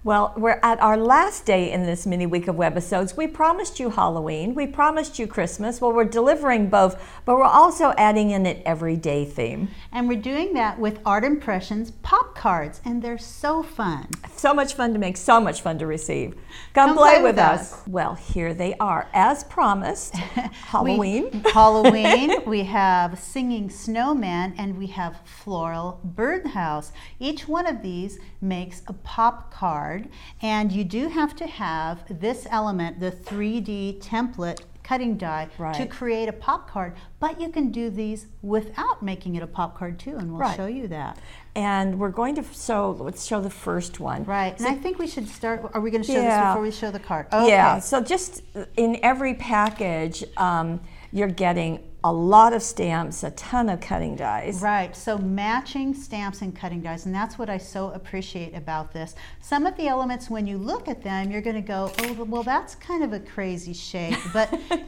Well, we're at our last day in this mini week of Webisodes. We promised you Halloween, we promised you Christmas. Well, we're delivering both, but we're also adding in an everyday theme. And we're doing that with Art Impressions PopCards, and they're so fun. So much fun to make, so much fun to receive. Come play with us. Well, here they are. As promised, Halloween. Halloween, we have Singing Snowman, and we have Floral Birdhouse. Each one of these makes a pop card. And you do have to have this element, the 3D template cutting die, to create a pop card, but you can do these without making it a pop card too, and we'll show you that. And we're going to, let's show the first one. Right, and so, I think we should start, are we going to show this before we show the card? Okay. Yeah, so just in every package, you're getting a lot of stamps, a ton of cutting dies. Right, so matching stamps and cutting dies, and that's what I so appreciate about this. Some of the elements, when you look at them, you're going to go, oh, well, that's kind of a crazy shape, but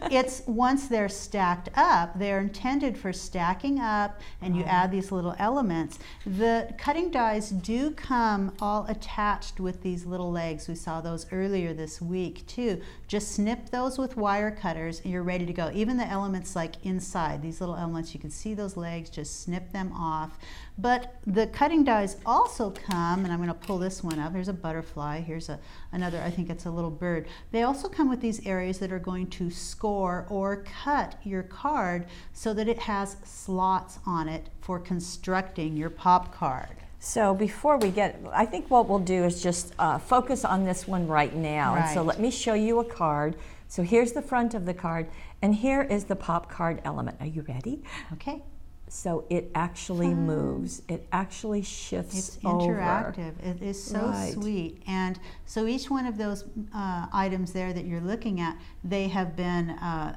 it's once they're stacked up, they're intended for stacking up, and you add these little elements. The cutting dies do come all attached with these little legs. We saw those earlier this week too. Just snip those with wire cutters, and you're ready to go. Even the elements like inside, these little elements, you can see those legs, just snip them off. But the cutting dies also come, and I'm going to pull this one up. Here's a butterfly, here's another, I think it's a little bird. They also come with these areas that are going to score or cut your card so that it has slots on it for constructing your pop card. So before we get, I think what we'll do is just focus on this one right now. Right. And so let me show you a card. So here's the front of the card, and here is the pop card element. Are you ready? Okay. So it actually moves. It actually shifts over. It's interactive. It is so sweet. And so each one of those items there that you're looking at, they have been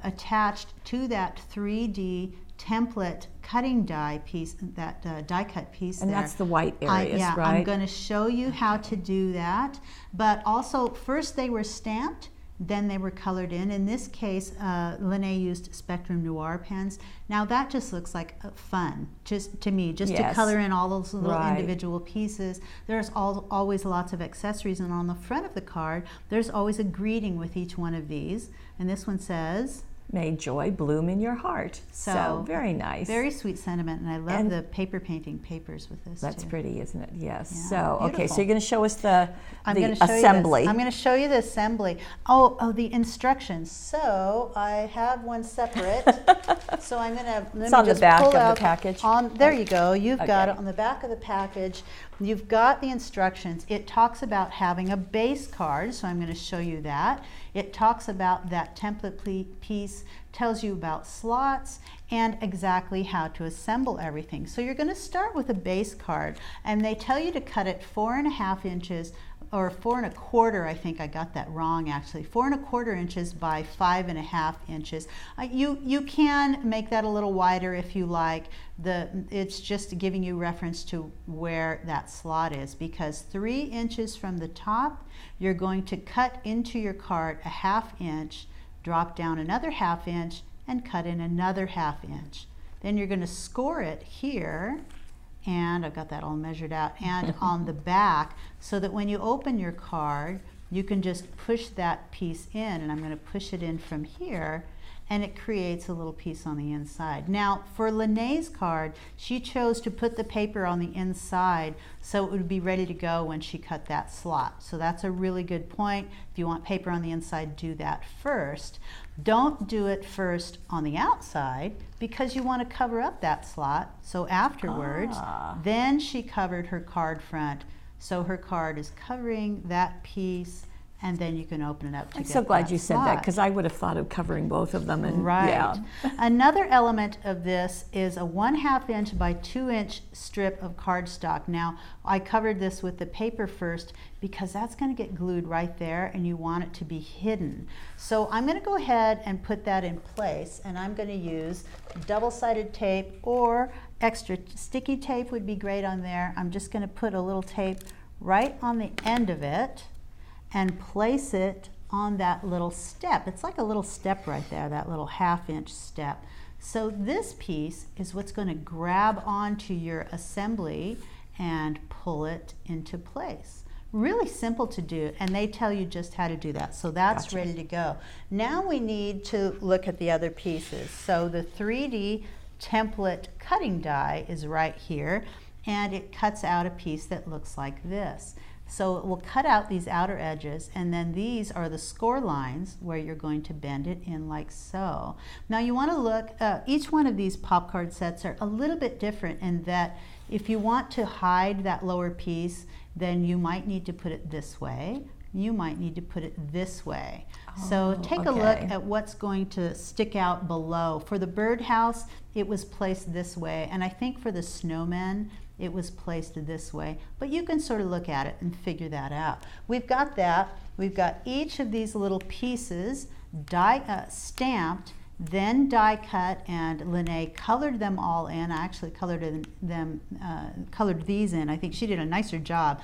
attached to that 3D template cutting die piece, that die cut piece and there. That's the white areas, right? I'm going to show you how to do that. But also, first they were stamped, then they were colored in. In this case, Lene used Spectrum Noir pens. Now that just looks like fun, just to me, just to color in all those little individual pieces. There's always lots of accessories, and on the front of the card, there's always a greeting with each one of these. And this one says, "May joy bloom in your heart." So very nice. Very sweet sentiment, and I love the paper painting papers with this. That's pretty, isn't it? Yes. Yeah, so beautiful. okay, so you're going to show us the assembly. I'm going to show you the assembly. Oh, the instructions. So I have one separate. So I'm going to. It's on the back of the package. There you go. You've got it on the back of the package. You've got the instructions. It talks about having a base card, so I'm going to show you that. It talks about that template piece, tells you about slots, and exactly how to assemble everything. So you're going to start with a base card, and they tell you to cut it 4.5 inches, or 4.25, I think I got that wrong actually, 4.25 inches by 5.5 inches. You can make that a little wider if you like. It's just giving you reference to where that slot is, because 3 inches from the top, you're going to cut into your card a 1/2 inch, drop down another 1/2 inch, and cut in another 1/2 inch. Then you're going to score it here, and I've got that all measured out, and on the back, so that when you open your card, you can just push that piece in, and I'm going to push it in from here, and it creates a little piece on the inside. Now, for Lene's card, she chose to put the paper on the inside so it would be ready to go when she cut that slot. So that's a really good point. If you want paper on the inside, do that first. Don't do it first on the outside, because you want to cover up that slot. So afterwards, then she covered her card front. So her card is covering that piece, and then you can open it up to I'm get so glad that you said slot. that, because I would have thought of covering both of them. And, right. Another element of this is a 1/2 inch by 2 inch strip of cardstock. Now, I covered this with the paper first because that's going to get glued right there, and you want it to be hidden. So I'm going to go ahead and put that in place, and I'm going to use double-sided tape, or extra sticky tape would be great on there. I'm just going to put a little tape right on the end of it and place it on that little step. It's like a little step right there, that little 1/2 inch step. So this piece is what's going to grab onto your assembly and pull it into place. really simple to do, and they tell you just how to do that. So that's Gotcha. ready to go. Now we need to look at the other pieces. So the 3D template cutting die is right here, and it cuts out a piece that looks like this. So it will cut out these outer edges, and then these are the score lines where you're going to bend it in like so. Now you want to look, each one of these PopCard sets are a little bit different in that if you want to hide that lower piece, then you might need to put it this way. You might need to put it this way. So take a look at what's going to stick out below. For the birdhouse, it was placed this way, and I think for the snowman, it was placed this way, but you can sort of look at it and figure that out. We've got that. We've got each of these little pieces die stamped, then die cut, and Lene colored them all in. I actually colored these in. I think she did a nicer job,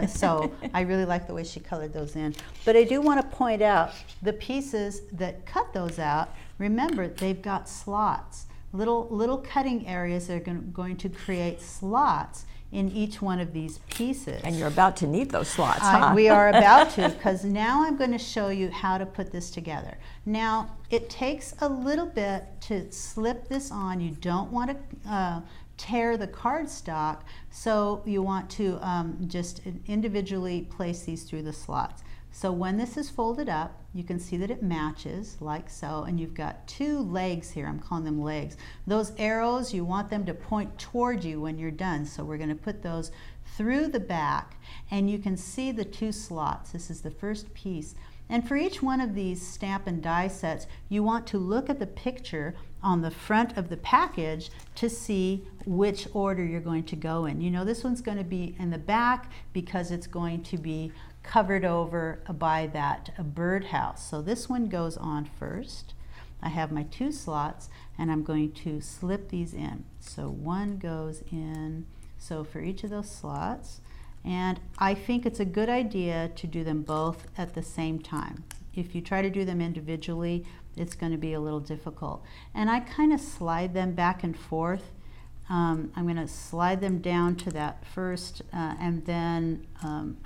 so I really like the way she colored those in. But I do want to point out the pieces that cut those out. Remember, they've got slots. Little cutting areas that are going to create slots in each one of these pieces. And you're about to need those slots, huh? We are about to, because now I'm going to show you how to put this together. Now, it takes a little bit to slip this on. You don't want to tear the cardstock, so you want to just individually place these through the slots. So when this is folded up, you can see that it matches like so, and you've got two legs here. I'm calling them legs. Those arrows, you want them to point toward you when you're done. So we're going to put those through the back, and you can see the two slots. This is the first piece. And for each one of these stamp and die sets, you want to look at the picture on the front of the package to see which order you're going to go in. You know, this one's going to be in the back because it's going to be covered over by that birdhouse. So this one goes on first. I have my two slots, and I'm going to slip these in. So one goes in, so for each of those slots. And I think it's a good idea to do them both at the same time. If you try to do them individually, it's going to be a little difficult. And I kind of slide them back and forth. I'm going to slide them down to that first and then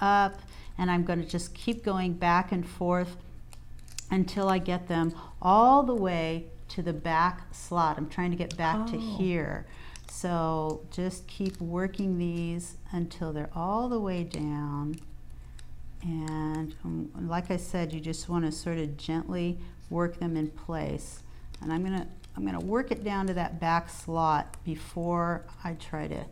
up, and I'm going to just keep going back and forth until I get them all the way to the back slot. I'm trying to get back to here. So just keep working these until they're all the way down. And like I said, you just want to sort of gently work them in place. And I'm gonna work it down to that back slot before I try to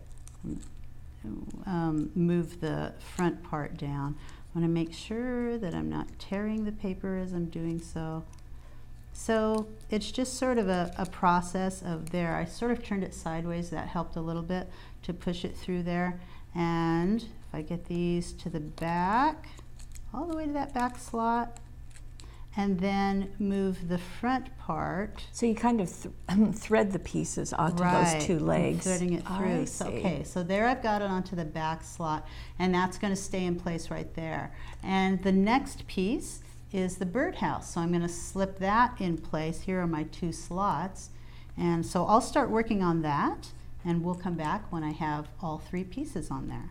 move the front part down. I want to make sure that I'm not tearing the paper as I'm doing so. So it's just sort of a process of there. I sort of turned it sideways. That helped a little bit to push it through there. And if I get these to the back, all the way to that back slot, and then move the front part. So you kind of thread the pieces onto those two legs. Threading it through. So, okay, so there I've got it onto the back slot, and that's going to stay in place right there. And the next piece is the birdhouse. So I'm going to slip that in place. Here are my two slots. And so I'll start working on that, and we'll come back when I have all three pieces on there.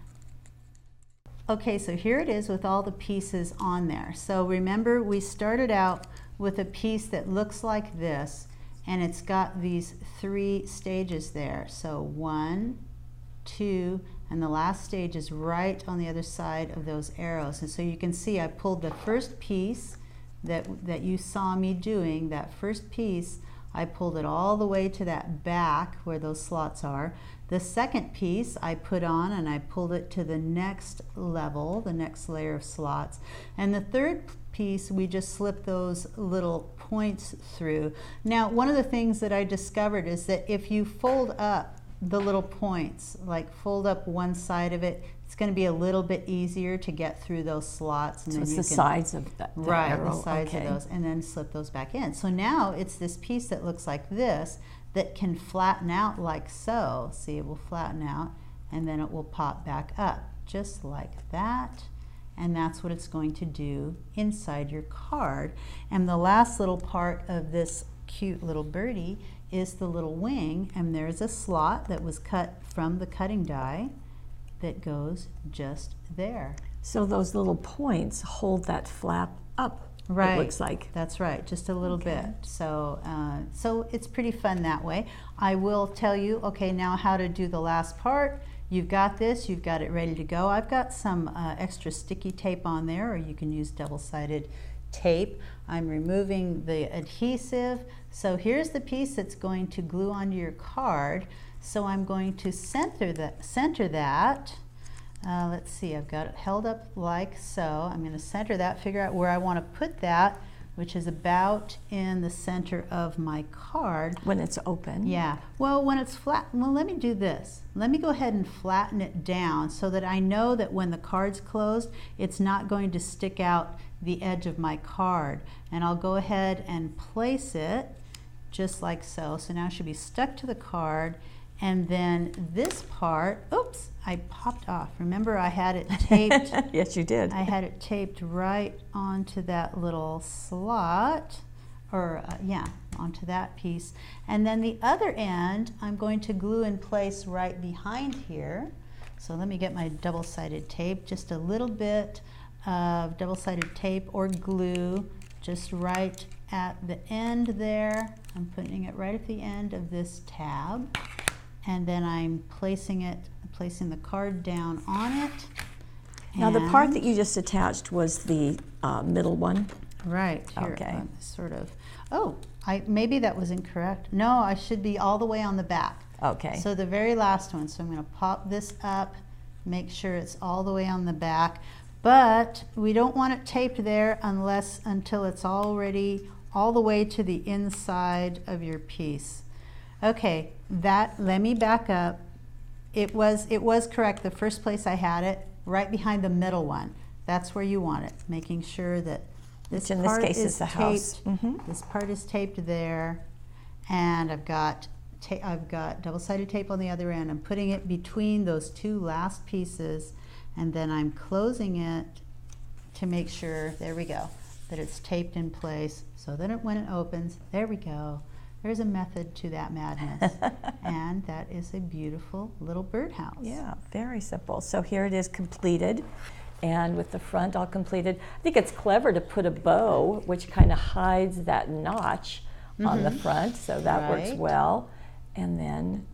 Okay, so here it is with all the pieces on there. So remember, we started out with a piece that looks like this, and it's got these three stages there. So 1, 2, and the last stage is right on the other side of those arrows. And so you can see I pulled the first piece that you saw me doing, that first piece, I pulled it all the way to that back where those slots are. The second piece I put on, and I pulled it to the next level, the next layer of slots. And the third piece, we just slipped those little points through. Now, one of the things that I discovered is that if you fold up the little points, like fold up one side of it, it's going to be a little bit easier to get through those slots. And so then it's you the can, sides of that arrow. The sides of those, and then slip those back in. So now it's this piece that looks like this that can flatten out like so. See, it will flatten out, and then it will pop back up, just like that. And that's what it's going to do inside your card. And the last little part of this cute little birdie is the little wing, and there's a slot that was cut from the cutting die that goes just there. So those little points hold that flap up. Right. It looks like. That's right, just a little bit. So, so it's pretty fun that way. I will tell you, okay, now how to do the last part. You've got this, you've got it ready to go. I've got some extra sticky tape on there, or you can use double-sided tape. I'm removing the adhesive. So here's the piece that's going to glue onto your card. So I'm going to center that. Let's see, I've got it held up like so. I'm going to center that, figure out where I want to put that, which is about in the center of my card. When it's open? Yeah. Well, when it's flat, well, let me do this. Let me go ahead and flatten it down so that I know that when the card's closed, it's not going to stick out the edge of my card. And I'll go ahead and place it just like so. So now it should be stuck to the card. And then this part, oops, I popped off. Remember, I had it taped. Yes, you did. I had it taped right onto that little slot, or yeah, onto that piece. And then the other end, I'm going to glue in place right behind here. So let me get my double-sided tape, just a little bit of double-sided tape or glue, just right at the end there. I'm putting it right at the end of this tab. And then I'm placing the card down on it. Now the part that you just attached was the middle one? Right, here, okay. Sort of. Oh, maybe that was incorrect. No, I should be all the way on the back. Okay. So the very last one. So I'm going to pop this up, make sure it's all the way on the back. But we don't want it taped there until it's already all the way to the inside of your piece. Okay, let me back up. It was correct. The first place I had it, right behind the middle one. That's where you want it, making sure that this Which in part this case is is the taped. house. This part is taped there, and I've got double-sided tape on the other end. I'm putting it between those two last pieces, and then I'm closing it to make sure, there we go, that it's taped in place so that when it opens, there we go. There's a method to that madness. And that is a beautiful little birdhouse. Yeah, very simple. So here it is completed, and with the front all completed. I think it's clever to put a bow, which kind of hides that notch on the front, so that works well. And then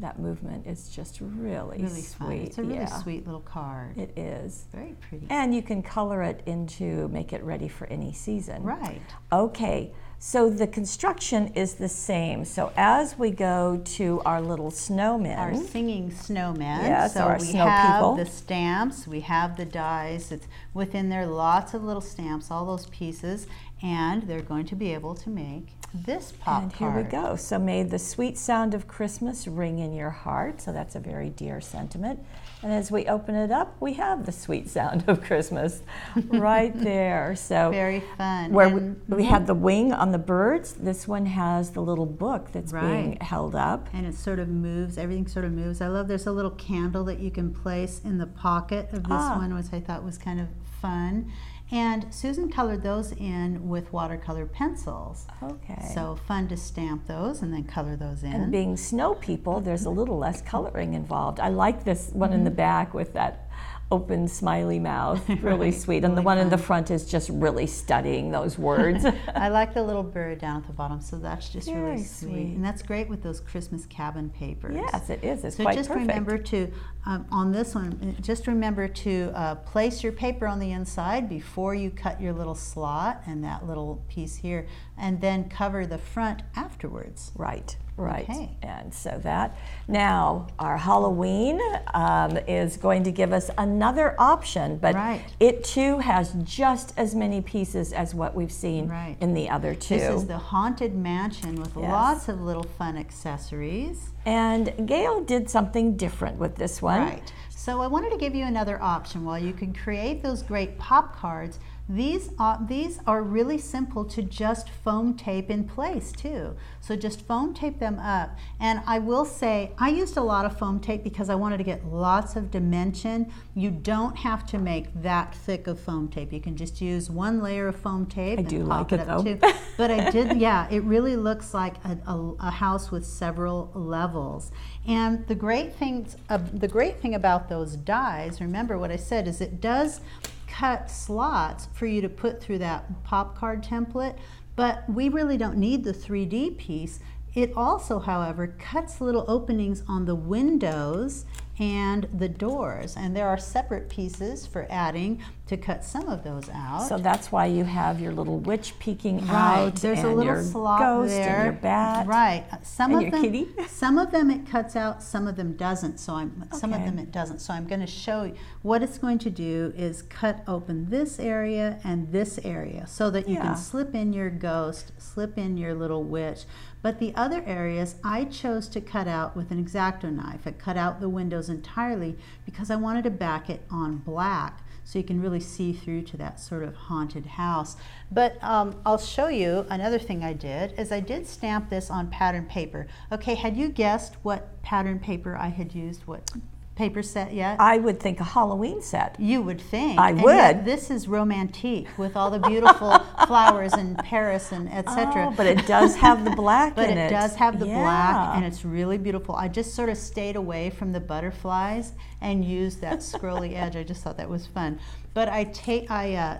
that movement is just really sweet. Fun. It's a really sweet little card. It is. Very pretty. And you can color it make it ready for any season. Right. Okay. So the construction is the same. So as we go to our little snowmen, our singing snowmen. Yes, so our we snow have people. The stamps, we have the dies. It's within there lots of little stamps, all those pieces, and they're going to be able to make this pop and here we go. So may the sweet sound of Christmas ring in your heart. So that's a very dear sentiment. And as we open it up, we have the sweet sound of Christmas right there. So very fun. Where we have the wing on the birds, this one has the little book that's being held up. And it sort of moves, everything sort of moves. I love there's a little candle that you can place in the pocket of this one, which I thought was kind of fun. And Susan colored those in with watercolor pencils. Okay. So fun to stamp those and then color those in. And being snow people, there's a little less coloring involved. I like this one in the back with that open smiley mouth, really sweet. And the one in the front is just really studying those words. I like the little bird down at the bottom, so that's just Very really sweet. And that's great with those Christmas cabin papers. Yes, it is. It's so quite just perfect. Remember to, on this one, just remember to place your paper on the inside before you cut your little slot and that little piece here, and then cover the front afterwards. Right. Right, okay. And so that. Now, our Halloween is going to give us another option, but it too has just as many pieces as what we've seen in the other two. This is the Haunted Mansion with lots of little fun accessories. And Gail did something different with this one. Right. So I wanted to give you another option. While you can create those great pop cards, These are really simple to just foam tape in place too. So just foam tape them up. And I will say, I used a lot of foam tape because I wanted to get lots of dimension. You don't have to make that thick of foam tape. You can just use one layer of foam tape. I do and like pop it up though. too. But I did, yeah, it really looks like a house with several levels. And the great thing about those dies, remember what I said, is it does cut slots for you to put through that PopCard template, but we really don't need the 3D piece. It also, however, cuts little openings on the windows and the doors, and there are separate pieces for adding to cut some of those out. So that's why you have your little witch peeking Right, out, there's and a little your slot ghost there. and your bat. Right. Some and of your them, kitty. Some of them it cuts out, some of them doesn't. So some of Okay. them it doesn't. So I'm going to show you what it's going to do is cut open this area and this area so that you Yeah. can slip in your ghost, slip in your little witch. But the other areas I chose to cut out with an X-Acto knife. I cut out the windows entirely because I wanted to back it on black so you can really see through to that sort of haunted house. But I'll show you another thing I did is I did stamp this on pattern paper. Okay, had you guessed what pattern paper I had used? What paper set yet? I would think a Halloween set. You would think. I And would. yet this is romantique with all the beautiful flowers in Paris and etc. Oh, but it does have the black But in it. it does have the Yeah. black, and it's really beautiful. I just sort of stayed away from the butterflies and used that scrolly edge. I just thought that was fun. But I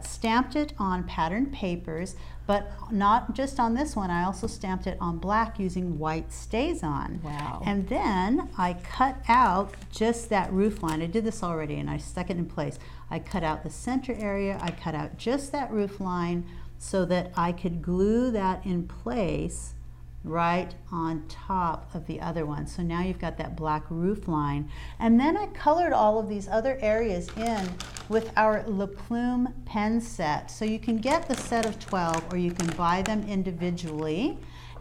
stamped it on patterned papers, but not just on this one. I also stamped it on black using white StazOn. Wow. And then I cut out just that roof line. I did this already, and I stuck it in place. I cut out the center area. I cut out just that roof line so that I could glue that in place right on top of the other one. So now you've got that black roof line. And then I colored all of these other areas in with our Le Plume pen set. So you can get the set of 12 or you can buy them individually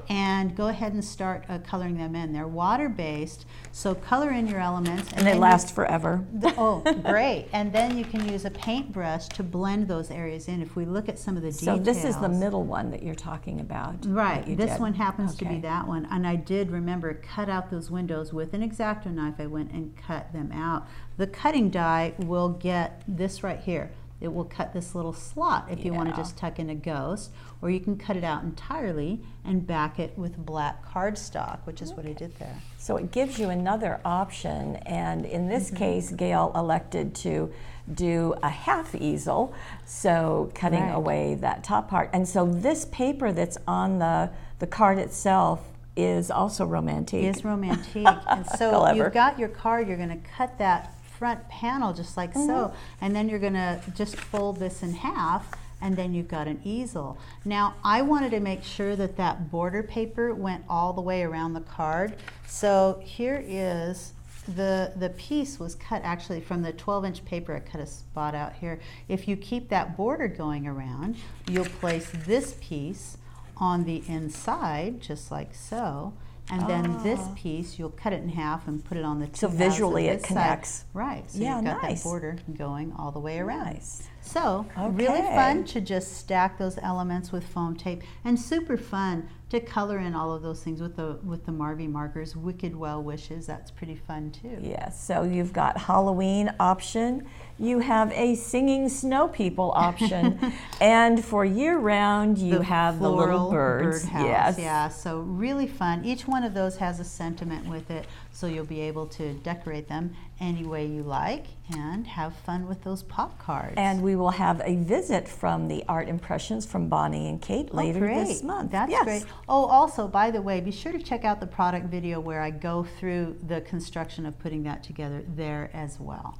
and go ahead and start coloring them in. They're water-based, so color in your elements. And they last forever. Oh, great. And then you can use a paintbrush to blend those areas in. If we look at some of the details. So this is the middle one that you're talking about. Right. that you This did. one happens to be Okay. that one. And I did, remember, cut out those windows with an X-Acto knife. I went and cut them out. The cutting die will get this right here. It will cut this little slot if you want to Yeah. just tuck in a ghost, or you can cut it out entirely and back it with black cardstock, which is what I did there. So it gives you another option, and in this case, Gail elected to do a half easel, so cutting Right. away that top part. And so this paper that's on the card itself is also romantic. It's romantic. And so Clever. you've got your card, you're going to cut that front panel just like so, and then you're going to just fold this in half, and then you've got an easel. Now I wanted to make sure that that border paper went all the way around the card, so here is the piece was cut actually from the 12-inch paper. I cut a spot out here. If you keep that border going around, you'll place this piece on the inside just like so, and then this piece, you'll cut it in half and put it on the two So halves of visually it this connects. side. Right, so Yeah, you've got nice. that border going all the way around. Nice. So really Okay. fun to just stack those elements with foam tape, and super fun to color in all of those things with the Marvy markers. Wicked Well Wishes, that's pretty fun too. Yes, so you've got Halloween option, you have a singing snow people option, and for year-round you have the little Floral birds. Birdhouse. Yes. Yeah, so really fun. Each one of those has a sentiment with it, so you'll be able to decorate them any way you like and have fun with those pop cards. And we will have a visit from the art impressions from Bonnie and Kate later this month. That's Yes. great. Oh, also, by the way, be sure to check out the product video where I go through the construction of putting that together there as well.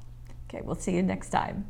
Okay, we'll see you next time.